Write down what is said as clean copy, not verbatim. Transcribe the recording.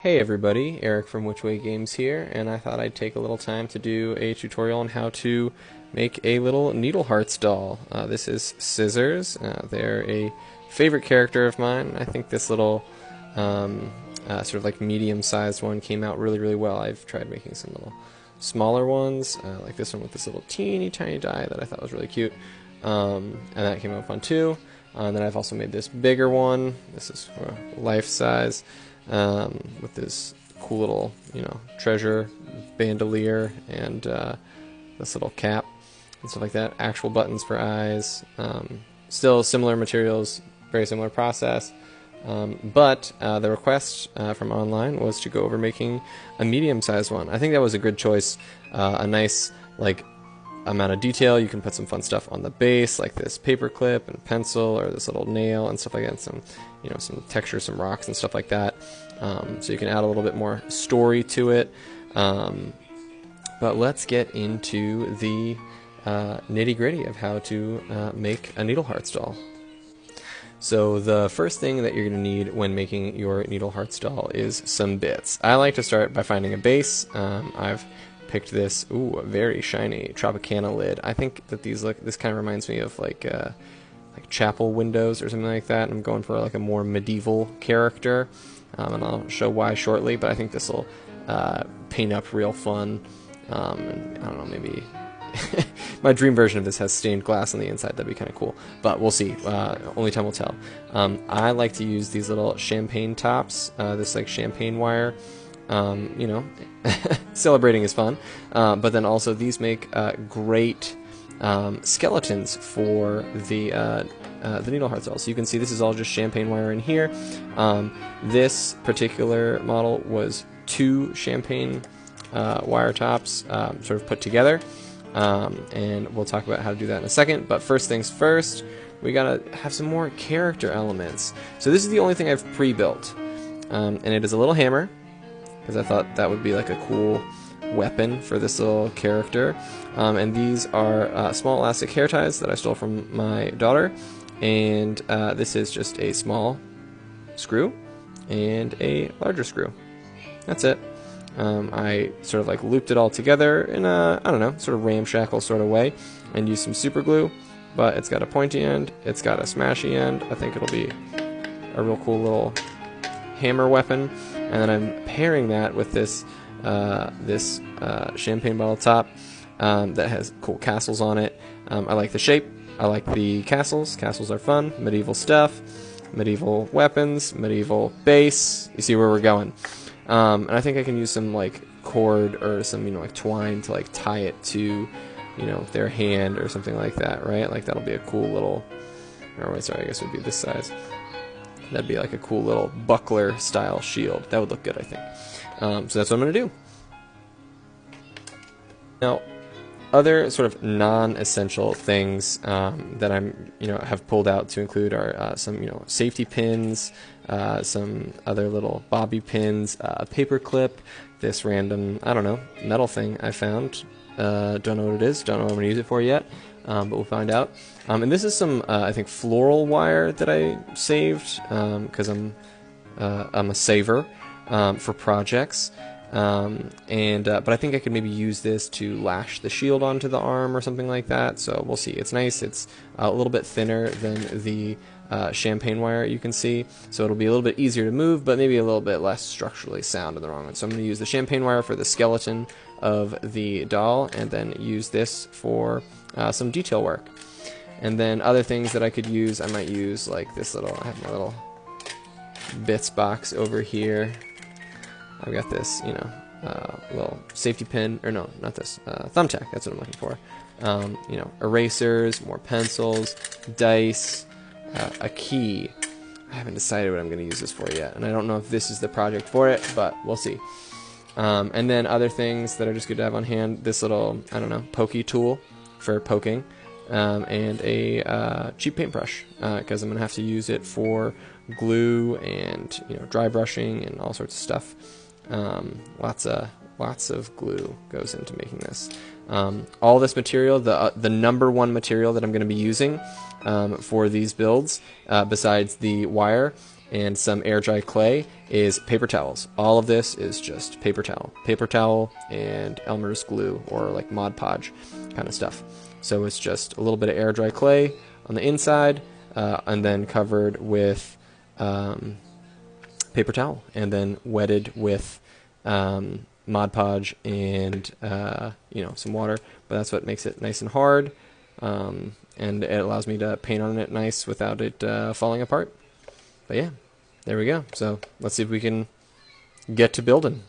Hey everybody, Eric from Which Way Games here, and I thought I'd take a little time to do a tutorial on how to make a little Needlehearts doll. This is Scissors. They're a favorite character of mine. I think this little sort of like medium-sized one came out really well. I've tried making some little smaller ones, like this one with this little teeny tiny die that I thought was really cute, and that came out fun too. And then I've also made this bigger one. This is for life size. With this cool little, treasure bandolier and this little cap and stuff like that. Actual buttons for eyes. Still similar materials, very similar process. But the request from online was to go over making a medium-sized one. I think that was a good choice. A nice, amount of detail. You can put some fun stuff on the base, like this paper clip and pencil, or this little nail and stuff like that. And some texture, some rocks and stuff like that. So you can add a little bit more story to it. But let's get into the nitty-gritty of how to make a Needlehearts doll. So the first thing that you're going to need when making your Needlehearts doll is some bits. I like to start by finding a base. I've picked this a very shiny Tropicana lid. I think that this kind of reminds me of like chapel windows or something like that. I'm going for like a more medieval character, and I'll show why shortly, but I think this will paint up real fun. And I don't know, maybe my dream version of this has stained glass on the inside. That'd be kind of cool, but we'll see. Only time will tell. I like to use these little champagne tops, this like champagne wire. Celebrating is fun, but then also these make great skeletons for the Needlehearts doll. So you can see this is all just champagne wire in here. This particular model was 2 champagne wire tops sort of put together, and we'll talk about how to do that in a second. But first things first, we gotta have some more character elements. So this is the only thing I've pre-built, and it is a little hammer, because I thought that would be like a cool weapon for this little character. And these are small elastic hair ties that I stole from my daughter, and this is just a small screw and a larger screw. That's it. I sort of like looped it all together in a, I don't know, sort of ramshackle sort of way, and used some super glue, but it's got a pointy end, it's got a smashy end. I think it'll be a real cool little hammer weapon. And then I'm pairing that with this champagne bottle top that has cool castles on it. I like the shape. I like the castles. Castles are fun. Medieval stuff, medieval weapons, medieval base. You see where we're going. And I think I can use some like cord or some like twine to like tie it to their hand or something like that, right? Like that'll be a cool little. Or wait, sorry, I guess it would be this size. That'd be like a cool little buckler style shield. That would look good, I think. So that's what I'm going to do. Now, other sort of non-essential things that I'm, have pulled out to include are some, safety pins, some other little bobby pins, a paper clip, this random, I don't know, metal thing I found. Don't know what it is. Don't know what I'm going to use it for yet. But we'll find out. And this is some, I think, floral wire that I saved, because I'm a saver for projects. But I think I could maybe use this to lash the shield onto the arm or something like that. So we'll see. It's nice. It's a little bit thinner than the champagne wire, you can see. So it'll be a little bit easier to move, but maybe a little bit less structurally sound in the wrong one. So I'm going to use the champagne wire for the skeleton of the doll, and then use this for some detail work. And then other things that I could use, I might use like this little, I have my little bits box over here. I've got this, little safety pin, or no, not this, thumbtack, that's what I'm looking for. Erasers, more pencils, dice, a key. I haven't decided what I'm going to use this for yet, and I don't know if this is the project for it, but we'll see. And then other things that are just good to have on hand, this little, I don't know, pokey tool for poking, and a cheap paintbrush, because I'm going to have to use it for glue and dry brushing and all sorts of stuff. Lots of glue goes into making this. All this material, the number one material that I'm going to be using for these builds, besides the wire, and some air dry clay is paper towels. All of this is just paper towel and Elmer's glue or like Mod Podge kind of stuff. So it's just a little bit of air dry clay on the inside, and then covered with paper towel, and then wetted with Mod Podge and some water. But that's what makes it nice and hard, and it allows me to paint on it nice without it falling apart. But yeah, there we go. So let's see if we can get to building.